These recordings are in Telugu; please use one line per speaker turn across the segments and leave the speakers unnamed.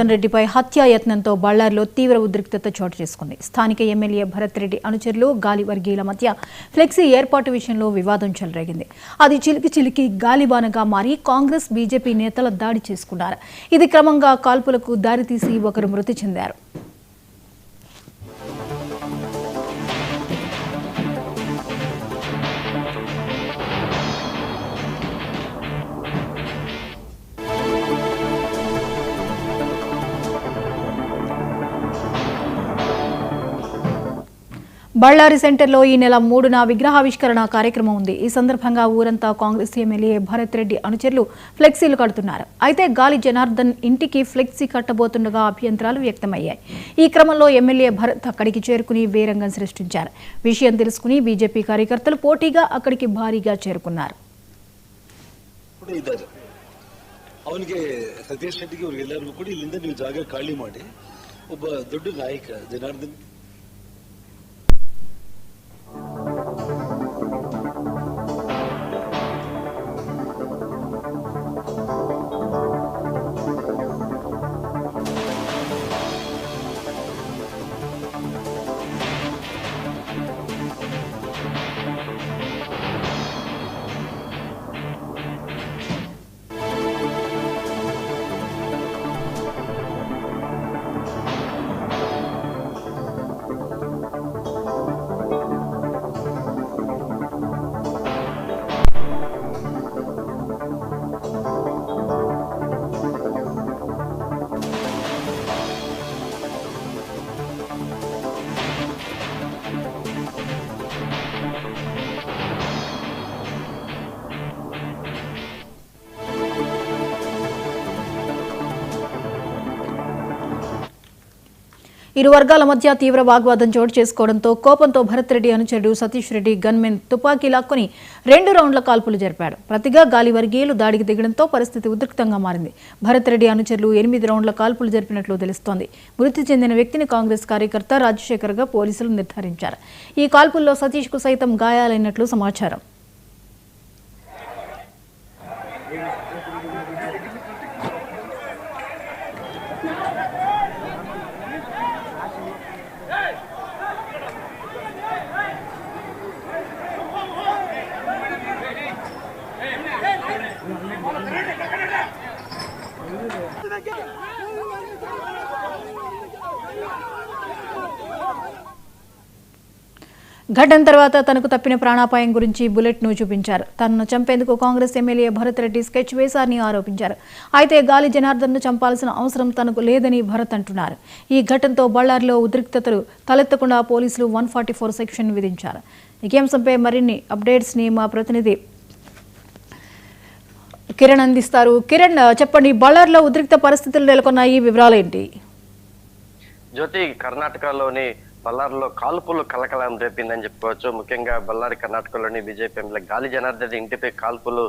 రెడ్డిపై హత్యాయత్నంతో బళ్లారిలో తీవ్ర ఉద్రిక్తత చోటు చేసుకుంది. స్థానిక ఎమ్మెల్యే భరత్ రెడ్డి అనుచరులు గాలి వర్గీయుల మధ్య ఫ్లెక్సీ ఏర్పాటు విషయంలో వివాదం చెలరేగింది. అది చిలికి గాలిబానగా మారి కాంగ్రెస్ బీజేపీ నేతల దాడి చేసుకున్నారు. ఇది క్రమంగా కాల్పులకు దారితీసి ఒకరు మృతి చెందారు. బళ్ళారి సెంటర్లో ఈ నెల 3న విగ్రహావిష్కరణ కార్యక్రమం ఉంది. ఈ సందర్భంగా ఊరంతా కాంగ్రెస్ ఎమ్మెల్యే భరత్ రెడ్డి అనుచరులు ఫ్లెక్సీలు కడుతున్నారు. అయితే గాలి జనార్దన్ ఇంటికి ఫ్లెక్సీ కట్టబోతుండగా అభ్యంతరాలు వ్యక్తమయ్యాయి. ఈ క్రమంలో ఎమ్మెల్యే భరత్ అక్కడికి చేరుకుని వేరంగం సృష్టించారు. విషయం తెలుసుకుని బీజేపీ కార్యకర్తలు పోటీగా అక్కడికి భారీగా చేరుకున్నారు.
ಅವನಿಗೆ ಸತೀಶ್ ರೆಡ್ಡಿಗೆ ಎಲ್ಲರಿಗೂ ಕೂಡ ಇಲ್ಲಿಂದ ನೀವು ಜಾಗ ಖಾಲಿ ಮಾಡಿ ಒಬ್ಬ ದೊಡ್ಡ ನಾಯಕ ಜನಾರ್ದನ್
ఇరు వర్గాల మధ్య తీవ్ర వాగ్వాదం చోటు చేసుకోవడంతో కోపంతో భరత్ రెడ్డి అనుచరుడు సతీష్ రెడ్డి గన్మెన్ తుపాకీ లాక్కొని 2 రౌండ్ల కాల్పులు జరిపాడు. ప్రతిగా గాలి వర్గీయులు దాడికి దిగడంతో పరిస్థితి ఉద్రిక్తంగా మారింది. భరత్ రెడ్డి అనుచరులు 8 రౌండ్ల కాల్పులు జరిపినట్లు తెలుస్తోంది. మృతి చెందిన వ్యక్తిని కాంగ్రెస్ కార్యకర్త రాజశేఖర్గా పోలీసులు నిర్ధారించారు. ఈ కాల్పుల్లో సతీష్ కు సైతం గాయాలైనట్లు సమాచారం. ఘటన తర్వాత తనకు తప్పిన ప్రాణాపాయం గురించి బుల్లెట్ను చూపించారు. తనను చంపేందుకు కాంగ్రెస్ ఎమ్మెల్యే భరత్ రెడ్డి స్కెచ్ వేశారని ఆరోపించారు. అయితే గాలి జనార్దన్ను చంపాల్సిన అవసరం తనకు లేదని భరత్ అంటున్నారు. ఈ ఘటనతో బళ్ళారిలో ఉద్రిక్తతలు తలెత్తకుండా పోలీసులు 144 సెక్షన్ విధించారు. ఈ అంశంపై మరిన్ని అప్డేట్స్ ని మా ప్రతినిధి కిరణ్ అందిస్తారు. కిరణ్, చెప్పండి, బళ్ళారిలో ఉద్రిక్త పరిస్థితులు నెలకొన్నాయి, వివరాలు ఏంటి?
జ్యోతి, కర్ణాటకలోని బళ్ళారిలో కాల్పులు కలకలం రేపిందని చెప్పుకోవచ్చు. ముఖ్యంగా బళ్ళారి కర్ణాటకలోని బీజేపీ ఎమ్మెల్యే గాలి జనార్దన్ ఇంటిపై కాల్పులు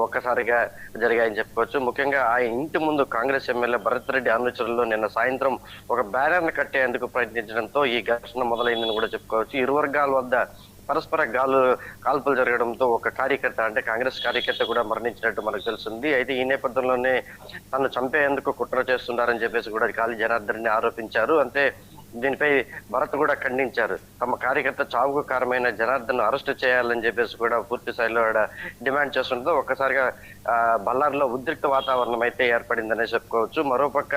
ఒక్కసారిగా జరిగాయని చెప్పుకోవచ్చు. ముఖ్యంగా ఆ ఇంటి ముందు కాంగ్రెస్ ఎమ్మెల్యే భరత్ రెడ్డి అనుచరులు నిన్న సాయంత్రం ఒక బ్యానర్ను కట్టేందుకు ప్రయత్నించడంతో ఈ ఘర్షణ మొదలైందని కూడా చెప్పుకోవచ్చు. ఇరు వర్గాల వద్ద పరస్పర కాల్పులు జరగడంతో ఒక కార్యకర్త, అంటే కాంగ్రెస్ కార్యకర్త కూడా మరణించినట్టు మనకు తెలుస్తుంది. అయితే ఈ నేపథ్యంలోనే తను చంపేందుకు కుట్ర చేస్తున్నారని చెప్పేసి కూడా గాలి జనార్దన్ ఆరోపించారు. అంతే దీనిపై భరత్ కూడా ఖండించారు. తమ కార్యకర్త చావుకు కారణమైన జనార్దన్ అరెస్టు చేయాలని చెప్పేసి కూడా పూర్తి స్థాయిలో డిమాండ్ చేస్తుండటంతో ఒక్కసారిగా బళ్ళారిలో ఉద్రిక్త వాతావరణం అయితే ఏర్పడిందనే చెప్పుకోవచ్చు. మరోపక్క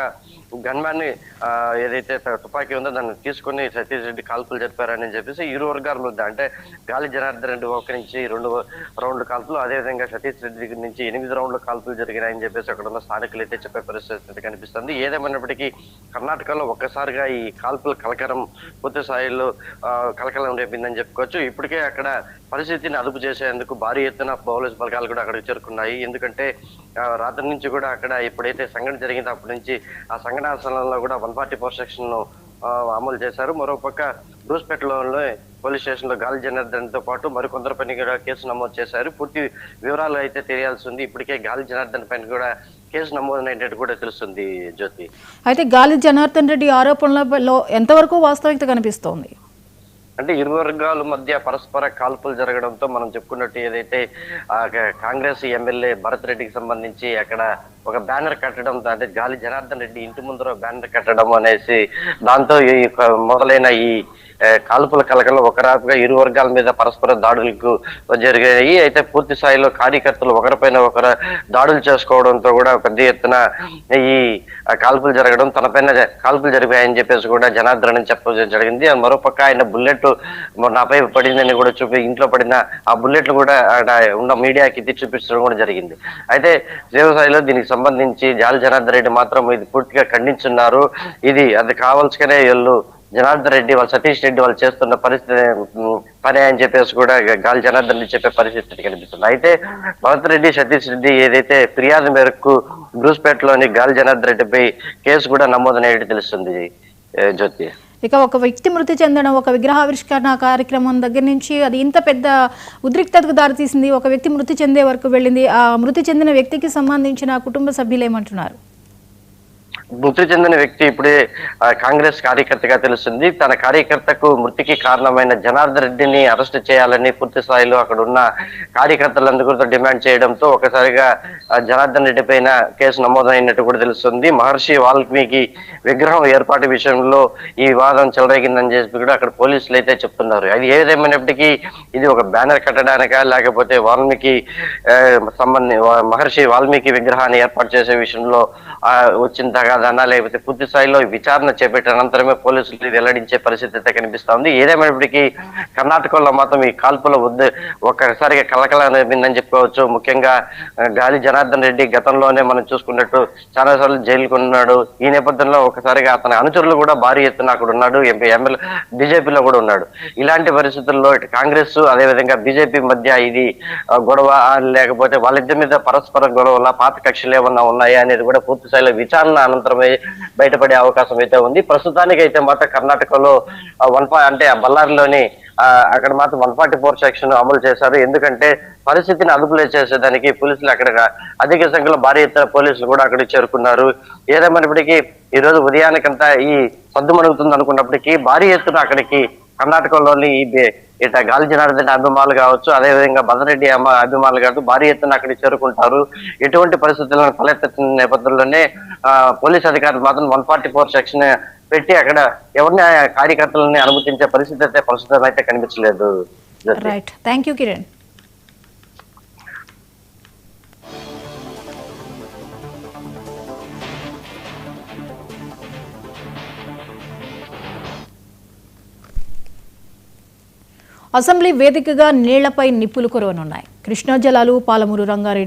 గన్మ్యాన్ ఏదైతే తుపాకీ ఉందో దాన్ని తీసుకుని సతీష్ రెడ్డి కాల్పులు జరిపారని చెప్పేసి ఇరు వర్గాల మధ్య, అంటే గాలి జనార్దన్ రెడ్డి ఒక నుంచి 2 రౌండ్ల కాల్పులు, అదేవిధంగా సతీష్ రెడ్డి నుంచి 8 రౌండ్ల కాల్పులు జరిగినాయని చెప్పేసి అక్కడ ఉన్న స్థానికులు అయితే చెప్పే పరిస్థితి కనిపిస్తుంది. ఏదేమైనప్పటికీ కర్ణాటకలో ఒక్కసారిగా ఈ కాల్పులు కలకలం పూర్తి స్థాయిలో కలకలం రేపిందని చెప్పుకోవచ్చు. ఇప్పటికే అక్కడ పరిస్థితిని అదుపు చేసేందుకు భారీ ఎత్తున పోలీసు బలగాలు కూడా అక్కడికి చేరుకున్నాయి. ఎందుకంటే రాత్రి నుంచి కూడా అక్కడ ఎప్పుడైతే సంఘటన జరిగిందో అప్పటి నుంచి ఆ సంఘటన స్థలంలో కూడా 144 సెక్షన్ అమలు చేశారు. మరోపక్క దూస్పేటలో పోలీస్ స్టేషన్ లో గాలి జనార్దన్ తో పాటు మరికొందరిపైన కూడా కేసు నమోదు చేశారు. పూర్తి వివరాలు అయితే తెలియాల్సి ఉంది. ఇప్పటికే గాలి జనార్దన్ పైన కూడా కేసు నమోదైనట్టు కూడా తెలుస్తుంది జ్యోతి.
అయితే గాలి జనార్దన్ రెడ్డి ఆరోపణలలో ఎంతవరకు వాస్తవికత కనిపిస్తోంది?
అంటే ఇరు వర్గాల మధ్య పరస్పర కాల్పులు జరగడంతో మనం చెప్పుకున్నట్టు ఏదైతే కాంగ్రెస్ ఎమ్మెల్యే భరత్ రెడ్డికి సంబంధించి అక్కడ ఒక బ్యానర్ కట్టడం, అంటే గాలి జనార్దన్ రెడ్డి ఇంటి ముందర బ్యానర్ కట్టడం అనేసి దాంతో ఈ మొదలైన ఈ కాల్పుల కలకలు ఒకరాపుగా ఇరు వర్గాల మీద పరస్పర దాడులకు జరిగాయి. అయితే పూర్తి స్థాయిలో కార్యకర్తలు ఒకరిపైన ఒకరు దాడులు చేసుకోవడంతో కూడా పెద్ద ఎత్తున ఈ కాల్పులు జరగడం, తనపైన కాల్పులు జరిగాయని చెప్పేసి కూడా జనార్దన్ చెప్పడం జరిగింది. మరోపక్క ఆయన బుల్లెట్ నాపై పడిందని కూడా ఇంట్లో పడిన ఆ బుల్లెట్లు కూడా ఉన్న మీడియాకి ఎత్తి చూపించడం కూడా జరిగింది. అయితే స్థాయిలో దీనికి సంబంధించి జాలి జనార్దన్ రెడ్డి మాత్రం ఇది పూర్తిగా ఖండించున్నారు. అది కావాల్సుగానే వీళ్ళు జనార్దన్ రెడ్డి వాళ్ళు సతీష్ రెడ్డి వాళ్ళు చేస్తున్న పని అని చెప్పేసి కూడా గాలి జనార్దన్ రెడ్డి చెప్పే పరిస్థితి కనిపిస్తుంది. అయితే భరత్ రెడ్డి సతీష్ రెడ్డి ఏదైతే ఫిర్యాదు మేరకు బ్రూస్పేటలోని గాలి జనార్దన్ రెడ్డిపై కేసు కూడా నమోదనేది తెలుస్తుంది జ్యోతి.
ఇక ఒక వ్యక్తి మృతి చెందడం, ఒక విగ్రహావిష్కరణ కార్యక్రమం దగ్గర నుంచి అది ఇంత పెద్ద ఉద్రిక్తతకు దారితీసింది. ఒక వ్యక్తి మృతి చెందే వరకు వెళ్ళింది. ఆ మృతి చెందిన వ్యక్తికి సంబంధించిన కుటుంబ సభ్యులు ఏమంటున్నారు?
మృతి చెందిన వ్యక్తి ఇప్పుడే కాంగ్రెస్ కార్యకర్తగా తెలుస్తుంది. తన కార్యకర్తకు మృతికి కారణమైన జనార్దన్ రెడ్డిని అరెస్ట్ చేయాలని పూర్తి స్థాయిలో అక్కడ ఉన్న కార్యకర్తలందరూ డిమాండ్ చేయడంతో ఒకసారిగా జనార్దన్ రెడ్డి పైన కేసు నమోదైనట్టు కూడా తెలుస్తుంది. మహర్షి వాల్మీకి విగ్రహం ఏర్పాటు విషయంలో ఈ వివాదం చెలరేగిందని చెప్పి కూడా అక్కడ పోలీసులు అయితే చెప్తున్నారు. అది ఏదేమైనప్పటికీ ఇది ఒక బ్యానర్ కట్టడానికా లేకపోతే మహర్షి వాల్మీకి విగ్రహాన్ని ఏర్పాటు చేసే విషయంలో వచ్చిన తగాదనా లేకపోతే పూర్తి స్థాయిలో విచారణ చేపట్టిన అనంతరమే పోలీసులు వెల్లడించే పరిస్థితి అయితే కనిపిస్తా ఉంది. ఏదేమైనప్పటికీ కర్ణాటకలో మాత్రం ఈ కాల్పుల ఒక్కసారిగా కలకలనిందని చెప్పుకోవచ్చు. ముఖ్యంగా గాలి జనార్దన్ రెడ్డి గతంలోనే మనం చూసుకున్నట్టు చాలా సార్లు జైలుకు ఉన్నాడు. ఈ నేపథ్యంలో ఒకసారిగా అతని అనుచరులు కూడా భారీ ఎత్తున అక్కడ ఉన్నాడు. ఎమ్మెల్యే బీజేపీలో కూడా ఉన్నాడు. ఇలాంటి పరిస్థితుల్లో కాంగ్రెస్ అదేవిధంగా బీజేపీ మధ్య ఇది గొడవ లేకపోతే వాళ్ళిద్దరి మీద పరస్పర గొడవల పాత కక్షలు ఏమన్నా ఉన్నాయా అనేది కూడా పూర్తి స్థాయిలో విచారణ అనంతరమే బయటపడే అవకాశం అయితే ఉంది. ప్రస్తుతానికి అయితే మాత్రం కర్ణాటకలో అంటే బళ్ళారిలోని అక్కడ మాత్రం 144 సెక్షన్ అమలు చేశారు. ఎందుకంటే పరిస్థితిని అదుపులో చేసేదానికి పోలీసులు అక్కడ అధిక సంఖ్యలో భారీ ఎత్తున పోలీసులు కూడా అక్కడికి చేరుకున్నారు. ఏదేమైనప్పటికీ ఈ రోజు ఉదయానికంతా ఈ సద్దుమణుగుతుంది అనుకున్నప్పటికీ భారీ ఎత్తున అక్కడికి కర్ణాటకలోని ఇట గాలి జనార్దన్ అభిమానులు కావచ్చు, అదేవిధంగా భద్రరెడ్డి అభిమానులు కావచ్చు భారీ ఎత్తున అక్కడికి చేరుకుంటారు. ఎటువంటి పరిస్థితులను తలెత్తుతున్న నేపథ్యంలోనే పోలీస్ అధికారులు మాత్రం 144 సెక్షన్ పెట్టి అక్కడ ఎవరిని కార్యకర్తలని అనుమతించే పరిస్థితి అయితే ప్రస్తుతం అయితే కనిపించలేదు.
Right, thank you Kiran. Assembly వేదికగా నీళ్లపై నిప్పులు కురవనున్నాయి. కృష్ణా జలాలు, పాలమూరు రంగారెడ్డి